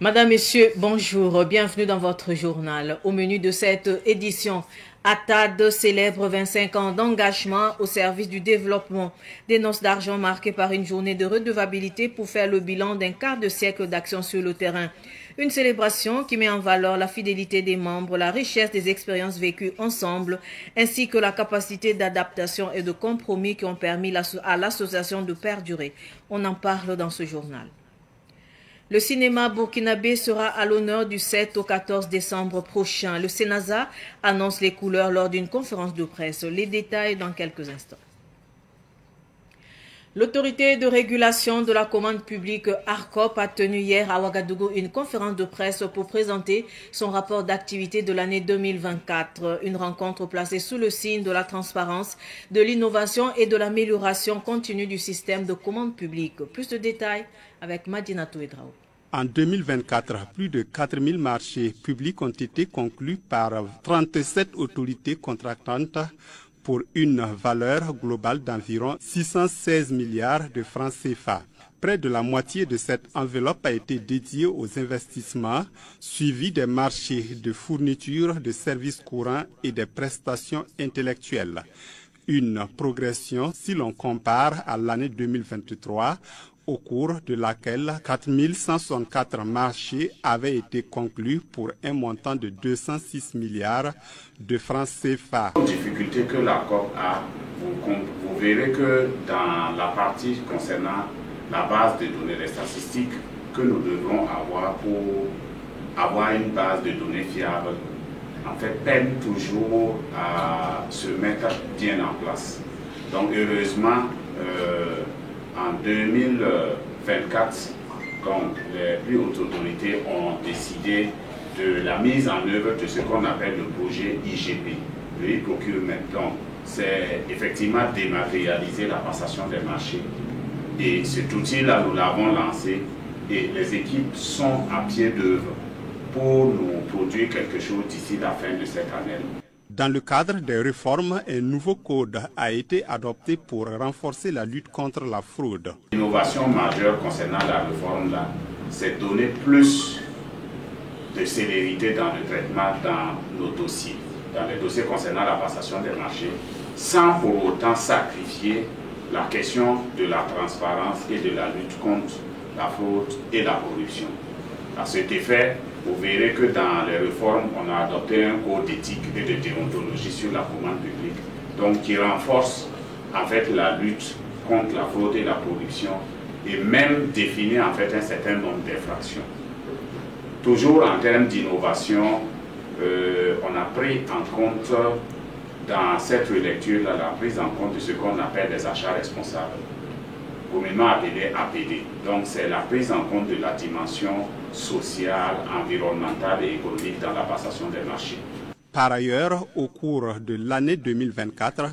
Madame, Messieurs, bonjour, bienvenue dans votre journal. Au menu de cette édition, ATAD célèbre 25 ans d'engagement au service du développement. Des noces d'argent marquées par une journée de redevabilité pour faire le bilan d'un quart de siècle d'action sur le terrain. Une célébration qui met en valeur la fidélité des membres, la richesse des expériences vécues ensemble, ainsi que la capacité d'adaptation et de compromis qui ont permis à l'association de perdurer. On en parle dans ce journal. Le cinéma burkinabé sera à l'honneur du 7 au 14 décembre prochain. Le Sénasa annonce les couleurs lors d'une conférence de presse. Les détails dans quelques instants. L'autorité de régulation de la commande publique ARCOP a tenu hier à Ouagadougou une conférence de presse pour présenter son rapport d'activité de l'année 2024. Une rencontre placée sous le signe de la transparence, de l'innovation et de l'amélioration continue du système de commande publique. Plus de détails avec Madina Touedrao. En 2024, plus de 4000 marchés publics ont été conclus par 37 autorités contractantes pour une valeur globale d'environ 616 milliards de francs CFA. Près de la moitié de cette enveloppe a été dédiée aux investissements, suivis des marchés de fourniture, de services courants et des prestations intellectuelles. Une progression si l'on compare à l'année 2023, au cours de laquelle 4164 marchés avaient été conclus pour un montant de 206 milliards de francs CFA. La difficulté que la COP a, vous verrez que dans la partie concernant la base de données, les statistiques que nous devons avoir pour avoir une base de données fiable, en fait, peine toujours à se mettre bien en place. Donc, heureusement, en 2024, quand les plus hautes autorités ont décidé de la mise en œuvre de ce qu'on appelle le projet IGP, le e-procurement. Donc, c'est effectivement dématérialiser la passation des marchés. Et cet outil-là, nous l'avons lancé et les équipes sont à pied d'œuvre pour nous produire quelque chose d'ici la fin de cette année. Dans le cadre des réformes, un nouveau code a été adopté pour renforcer la lutte contre la fraude. L'innovation majeure concernant la réforme, c'est donner plus de célérité dans le traitement dans nos dossiers, dans les dossiers concernant la passation des marchés, sans pour autant sacrifier la question de la transparence et de la lutte contre la fraude et la corruption. À cet effet, vous verrez que dans les réformes, on a adopté un code d'éthique et de déontologie sur la commande publique, donc qui renforce en fait la lutte contre la fraude et la corruption et même définit en fait un certain nombre d'infractions. Toujours en termes d'innovation, on a pris en compte dans cette relecture la prise en compte de ce qu'on appelle les achats responsables, communément appelé APD. Donc c'est la prise en compte de la dimension sociale, environnementale et économique dans la passation des marchés. Par ailleurs, au cours de l'année 2024,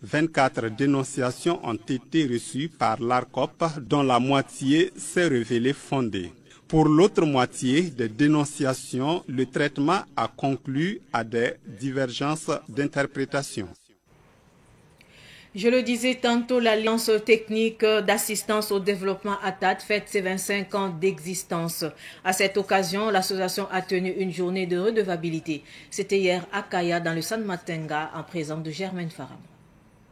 24 dénonciations ont été reçues par l'ARCOP, dont la moitié s'est révélée fondée. Pour l'autre moitié des dénonciations, le traitement a conclu à des divergences d'interprétation. Je le disais tantôt, l'Alliance technique d'assistance au développement ATAD fête ses 25 ans d'existence. À cette occasion, l'association a tenu une journée de redevabilité. C'était hier à Kaya, dans le San Matenga, en présence de Germaine Faram.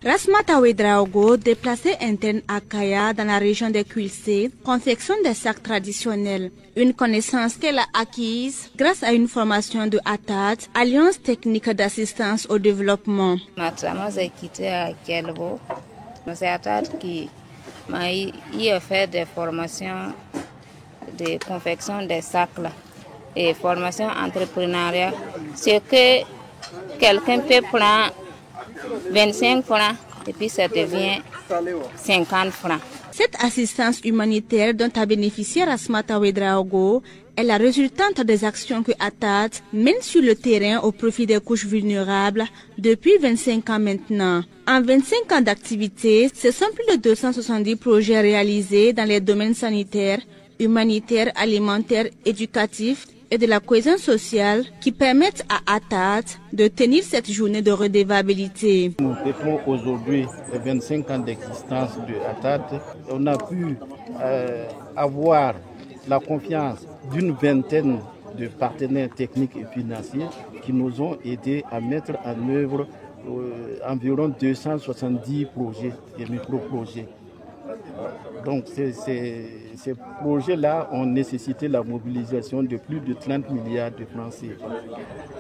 Rasmata Ouedraogo, déplacé interne à Kaya dans la région de Kulse, confectionne des sacs traditionnels. Une connaissance qu'elle a acquise grâce à une formation de ATAD, Alliance technique d'assistance au développement. J'ai quitté à Kelbo. C'est ATAD qui m'a fait des formations de confection des sacs là, et formation entrepreneuriale. C'est que quelqu'un peut prendre 25 francs et puis ça devient 50 francs. Cette assistance humanitaire dont a bénéficié Rasmata Ouedraogo est la résultante des actions que ATAD mène sur le terrain au profit des couches vulnérables depuis 25 ans maintenant. En 25 ans d'activité, ce sont plus de 270 projets réalisés dans les domaines sanitaires, humanitaires, alimentaires, éducatifs et de la cohésion sociale qui permettent à ATAD de tenir cette journée de redevabilité. Nous fêtons aujourd'hui les 25 ans d'existence de ATAD. On a pu avoir la confiance d'une vingtaine de partenaires techniques et financiers qui nous ont aidés à mettre en œuvre environ 270 projets et micro-projets. Donc ces projets-là ont nécessité la mobilisation de plus de 30 milliards de francs CFA.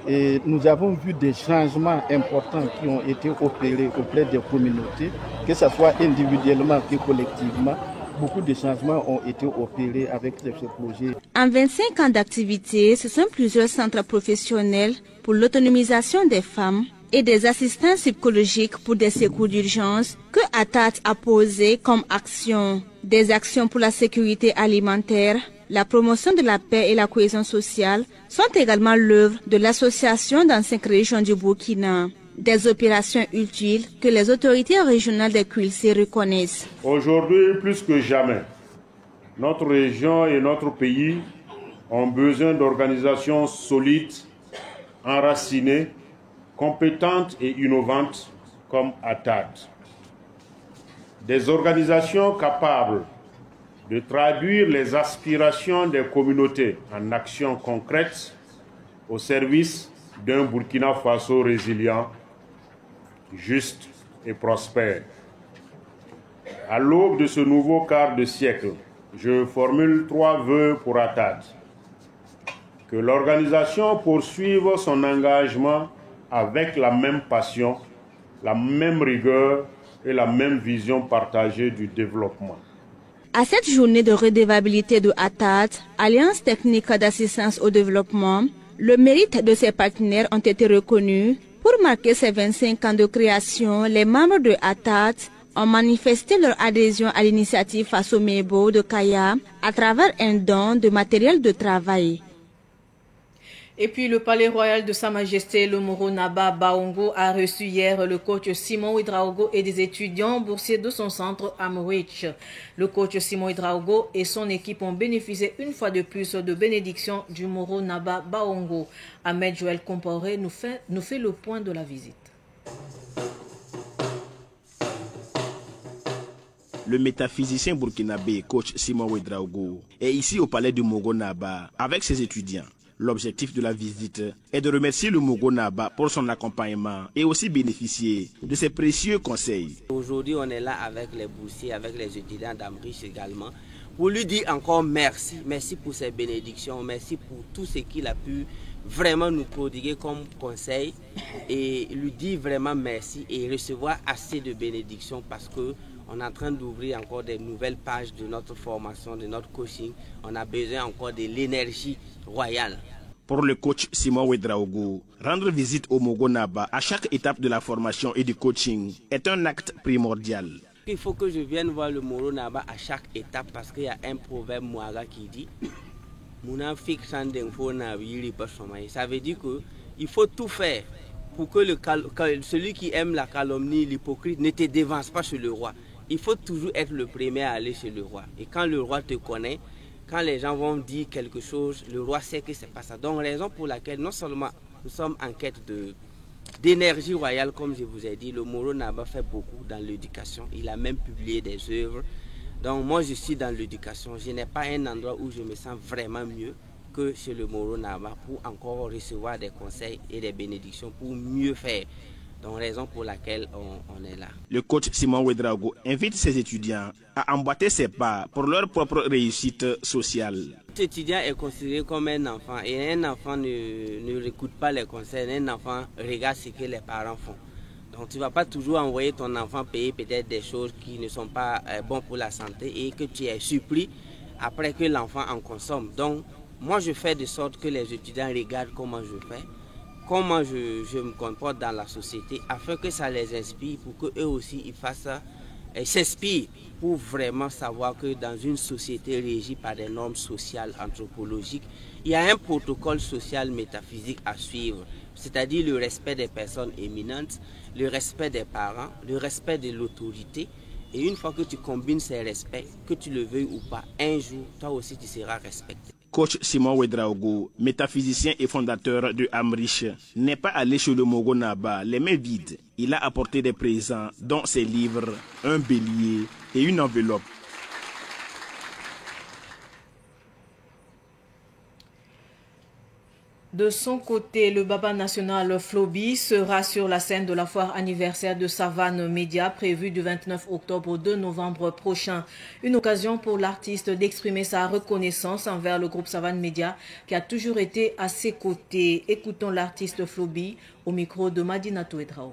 Et nous avons vu des changements importants qui ont été opérés auprès des communautés, que ce soit individuellement que collectivement. Beaucoup de changements ont été opérés avec ce projet. En 25 ans d'activité, ce sont plusieurs centres professionnels pour l'autonomisation des femmes et des assistants psychologiques pour des secours d'urgence que ATAT a posé comme action. Des actions pour la sécurité alimentaire, la promotion de la paix et la cohésion sociale sont également l'œuvre de l'association dans 5 régions du Burkina. Des opérations utiles que les autorités régionales des QLC reconnaissent. Aujourd'hui, plus que jamais, notre région et notre pays ont besoin d'organisations solides, enracinées, compétentes et innovantes comme ATAT. Des organisations capables de traduire les aspirations des communautés en actions concrètes au service d'un Burkina Faso résilient, juste et prospère. À l'aube de ce nouveau quart de siècle, je formule 3 vœux pour ATAT. Que l'organisation poursuive son engagement avec la même passion, la même rigueur et la même vision partagée du développement. À cette journée de redevabilité de ATAT, Alliance technique d'assistance au développement, le mérite de ses partenaires ont été reconnus. Pour marquer ces 25 ans de création, les membres de ATAT ont manifesté leur adhésion à l'initiative Faso-Mebo de Kaya à travers un don de matériel de travail. Et puis le palais royal de Sa Majesté le Moro Naba Baongo a reçu hier le coach Simon Ouedraogo et des étudiants boursiers de son centre Amrich. Le coach Simon Ouedraogo et son équipe ont bénéficié une fois de plus de bénédiction du Moro Naba Baongo. Ahmed Joël Comporé nous fait le point de la visite. Le métaphysicien burkinabé coach Simon Ouedraogo est ici au palais du Moro Naba avec ses étudiants. L'objectif de la visite est de remercier le Moro Naba pour son accompagnement et aussi bénéficier de ses précieux conseils. Aujourd'hui, on est là avec les boursiers, avec les étudiants d'Amrich également, pour lui dire encore merci. Merci pour ses bénédictions, merci pour tout ce qu'il a pu vraiment nous prodiguer comme conseil et lui dire vraiment merci et recevoir assez de bénédictions parce que on est en train d'ouvrir encore des nouvelles pages de notre formation, de notre coaching. On a besoin encore de l'énergie royale. Pour le coach Simon Ouedraogo, rendre visite au Moro Naba à chaque étape de la formation et du coaching est un acte primordial. Il faut que je vienne voir le Moro Naba à chaque étape parce qu'il y a un proverbe Mouaga qui dit ça veut dire qu'il faut tout faire pour que celui qui aime la calomnie, l'hypocrite, ne te dévance pas chez le roi. Il faut toujours être le premier à aller chez le roi. Et quand le roi te connaît, quand les gens vont dire quelque chose, le roi sait que ce n'est pas ça. Donc, raison pour laquelle non seulement nous sommes en quête d'énergie royale, comme je vous ai dit, le Moro Naba fait beaucoup dans l'éducation. Il a même publié des œuvres. Donc, moi, je suis dans l'éducation. Je n'ai pas un endroit où je me sens vraiment mieux que chez le Moro Naba pour encore recevoir des conseils et des bénédictions pour mieux faire. Donc, raison pour laquelle on est là. Le coach Simon Ouedraogo invite ses étudiants à emboîter ses pas pour leur propre réussite sociale. Tout étudiant est considéré comme un enfant et un enfant ne écoute pas les conseils. Un enfant regarde ce que les parents font. Donc, tu ne vas pas toujours envoyer ton enfant payer peut-être des choses qui ne sont pas bonnes pour la santé et que tu es surpris après que l'enfant en consomme. Donc, moi, je fais de sorte que les étudiants regardent comment je fais, comment je me comporte dans la société, afin que ça les inspire pour qu'eux aussi ils fassent ça, et s'inspirent pour vraiment savoir que dans une société régie par des normes sociales, anthropologiques, il y a un protocole social métaphysique à suivre, c'est-à-dire le respect des personnes éminentes, le respect des parents, le respect de l'autorité. Et une fois que tu combines ces respects, que tu le veuilles ou pas, un jour, toi aussi tu seras respecté. Coach Simon Ouedraogo, métaphysicien et fondateur de Amrich, n'est pas allé chez le Moro Naba les mains vides. Il a apporté des présents, dont ses livres, un bélier et une enveloppe. De son côté, le Baba national Floby sera sur la scène de la foire anniversaire de Savane Média prévue du 29 octobre au 2 novembre prochain. Une occasion pour l'artiste d'exprimer sa reconnaissance envers le groupe Savane Média qui a toujours été à ses côtés. Écoutons l'artiste Floby au micro de Madina Touedrao.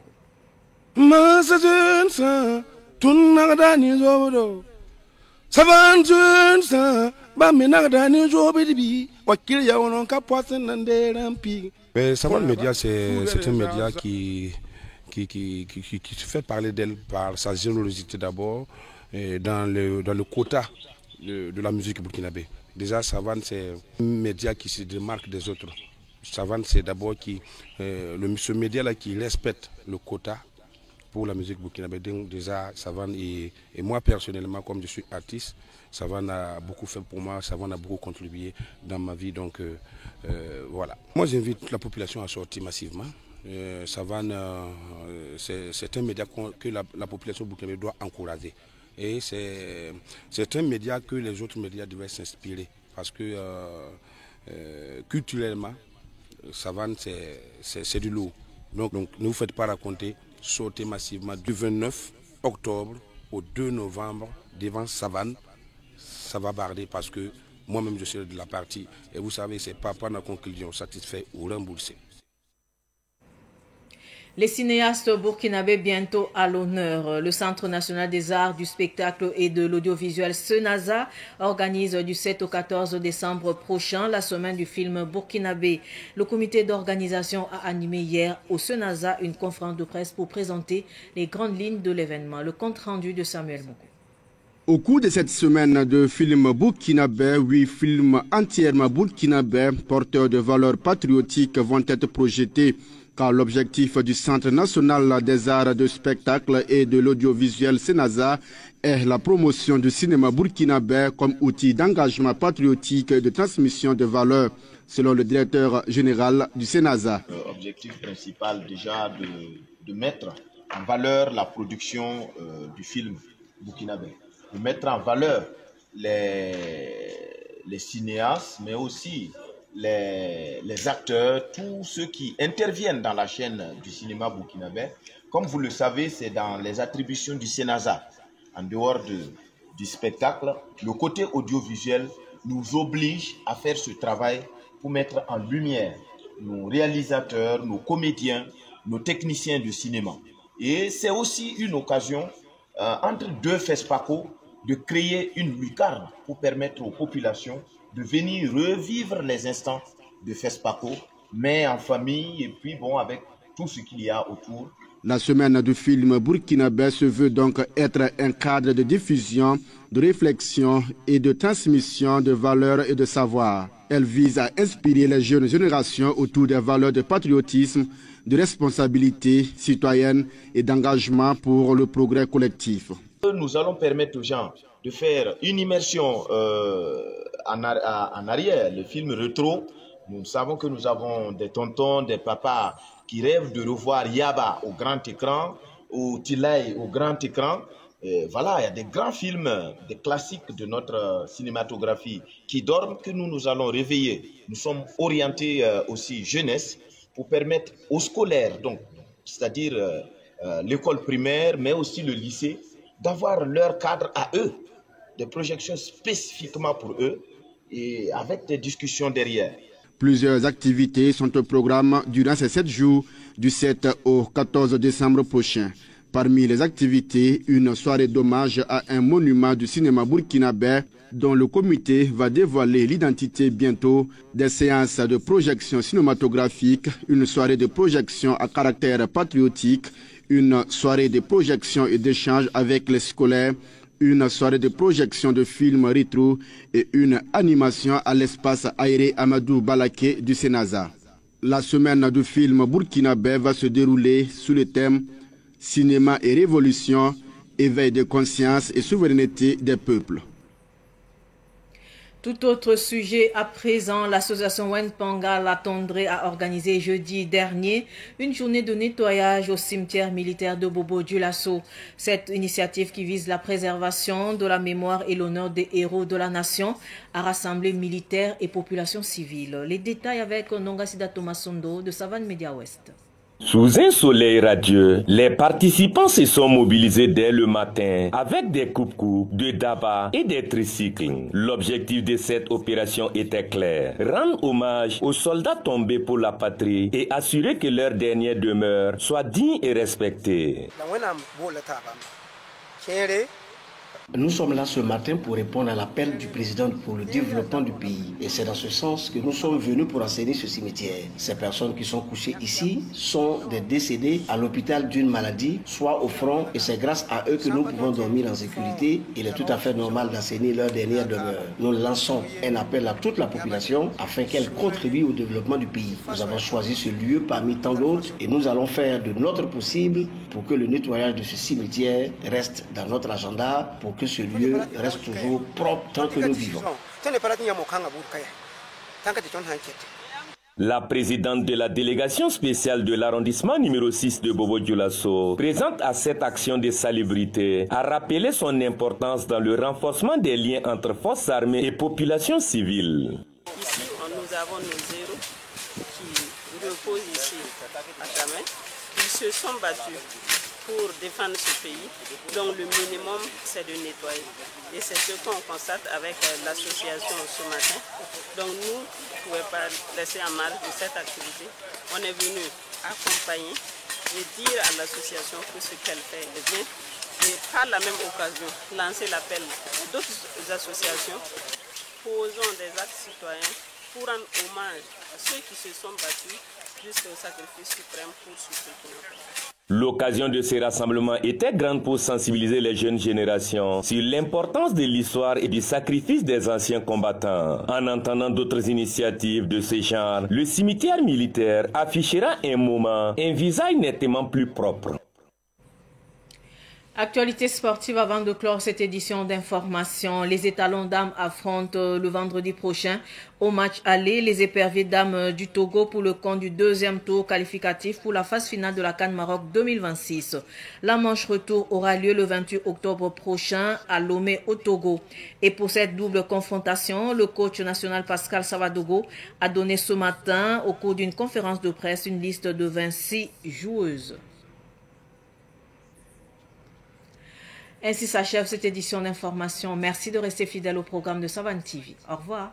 Savane Média, c'est un média qui se fait parler d'elle par sa générosité d'abord, dans le quota de la musique burkinabé. Déjà, Savane, c'est un média qui se démarque des autres. Savane, c'est d'abord ce média-là qui respecte le quota pour la musique burkinabé. Donc déjà, Savane et moi personnellement, comme je suis artiste, Savane a beaucoup fait pour moi, Savane a beaucoup contribué dans ma vie. Donc voilà. Moi, j'invite la population à sortir massivement. Savane, c'est un média que la population burkinabé doit encourager. Et c'est un média que les autres médias devraient s'inspirer. Parce que culturellement, Savane, c'est du lourd. Donc ne vous faites pas raconter. Sortez massivement du 29 octobre au 2 novembre devant Savane. Ça va barder parce que moi-même je suis de la partie. Et vous savez, c'est pas par la conclusion satisfait ou remboursé. Les cinéastes burkinabés bientôt à l'honneur. Le Centre national des arts, du spectacle et de l'audiovisuel Senaza organise du 7 au 14 décembre prochain la semaine du film burkinabé. Le comité d'organisation a animé hier au Senaza une conférence de presse pour présenter les grandes lignes de l'événement. Le compte rendu de Samuel Moukou. Au cours de cette semaine de films burkinabés, 8 films entièrement burkinabés porteurs de valeurs patriotiques vont être projetés. Car l'objectif du Centre national des arts de spectacle et de l'audiovisuel Senaza est la promotion du cinéma burkinabé comme outil d'engagement patriotique et de transmission de valeurs, selon le directeur général du Senaza. L'objectif principal déjà de mettre en valeur la production du film burkinabé, de mettre en valeur les cinéastes, mais aussi les acteurs, tous ceux qui interviennent dans la chaîne du cinéma burkinabé. Comme vous le savez, c'est dans les attributions du Senaza. En dehors du spectacle, le côté audiovisuel nous oblige à faire ce travail pour mettre en lumière nos réalisateurs, nos comédiens, nos techniciens de cinéma. Et c'est aussi une occasion, entre deux FESPACO, de créer une lucarne pour permettre aux populations de venir revivre les instants de FESPACO, mais en famille et puis bon, avec tout ce qu'il y a autour. La semaine du film burkinabé se veut donc être un cadre de diffusion, de réflexion et de transmission de valeurs et de savoir. Elle vise à inspirer les jeunes générations autour des valeurs de patriotisme, de responsabilité citoyenne et d'engagement pour le progrès collectif. Nous allons permettre aux gens de faire une immersion en arrière, le film rétro. Nous savons que nous avons des tontons, des papas qui rêvent de revoir Yaba au grand écran, ou Tilay au grand écran. Et voilà, il y a des grands films, des classiques de notre cinématographie qui dorment, que nous allons réveiller. Nous sommes orientés aussi jeunesse pour permettre aux scolaires, donc c'est-à-dire l'école primaire, mais aussi le lycée, d'avoir leur cadre à eux, des projections spécifiquement pour eux et avec des discussions derrière. Plusieurs activités sont au programme durant ces 7 jours, du 7 au 14 décembre prochain. Parmi les activités, une soirée d'hommage à un monument du cinéma burkinabé dont le comité va dévoiler l'identité bientôt, des séances de projection cinématographique, une soirée de projection à caractère patriotique, une soirée de projection et d'échange avec les scolaires, une soirée de projection de films rétro et une animation à l'espace aéré Amadou Balaké du Senaza. La semaine du film burkinabé va se dérouler sous le thème « Cinéma et révolution, éveil de conscience et souveraineté des peuples ». Tout autre sujet à présent, l'association Wenpanga Latondré a organisé jeudi dernier une journée de nettoyage au cimetière militaire de Bobo-Dioulasso. Cette initiative qui vise la préservation de la mémoire et l'honneur des héros de la nation a rassemblé militaires et population civile. Les détails avec Nongasida Thomasondo de Savane Média Ouest. Sous un soleil radieux, les participants se sont mobilisés dès le matin avec des coupe-coupes, de daba et des tricycles. L'objectif de cette opération était clair: rendre hommage aux soldats tombés pour la patrie et assurer que leur dernière demeure soit digne et respectée. Nous sommes là ce matin pour répondre à l'appel du président pour le développement du pays. Et c'est dans ce sens que nous sommes venus pour assainir ce cimetière. Ces personnes qui sont couchées ici sont des décédés à l'hôpital d'une maladie, soit au front. Et c'est grâce à eux que nous pouvons dormir en sécurité. Il est tout à fait normal d'assainir leur dernière demeure. Nous lançons un appel à toute la population afin qu'elle contribue au développement du pays. Nous avons choisi ce lieu parmi tant d'autres et nous allons faire de notre possible pour que le nettoyage de ce cimetière reste dans notre agenda, pour que ce lieu reste toujours propre tant que nous vivons. La présidente de la délégation spéciale de l'arrondissement numéro 6 de Bobo-Dioulasso, présente à cette action de salubrité, a rappelé son importance dans le renforcement des liens entre forces armées et population civile. Ici, nous avons nos héros qui reposent ici à jamais. Ils se sont battus pour défendre ce pays, donc le minimum c'est de nettoyer. Et c'est ce qu'on constate avec l'association ce matin. Donc nous ne pouvons pas laisser en marge de cette activité. On est venu accompagner et dire à l'association que ce qu'elle fait est bien. Et par la même occasion, lancer l'appel à d'autres associations, posant des actes citoyens pour rendre hommage à ceux qui se sont battus jusqu'au sacrifice suprême pour ce pays. L'occasion de ces rassemblements était grande pour sensibiliser les jeunes générations sur l'importance de l'histoire et du sacrifice des anciens combattants. En entendant d'autres initiatives de ce genre, le cimetière militaire affichera un moment, un visage nettement plus propre. Actualité sportive avant de clore cette édition d'information. Les étalons dames affrontent le vendredi prochain au match aller les éperviers dames du Togo pour le compte du deuxième tour qualificatif pour la phase finale de la CAN Maroc 2026. La manche retour aura lieu le 28 octobre prochain à Lomé au Togo. Et pour cette double confrontation, le coach national Pascal Savadogo a donné ce matin au cours d'une conférence de presse une liste de 26 joueuses. Ainsi s'achève cette édition d'information. Merci de rester fidèle au programme de Savane TV. Au revoir.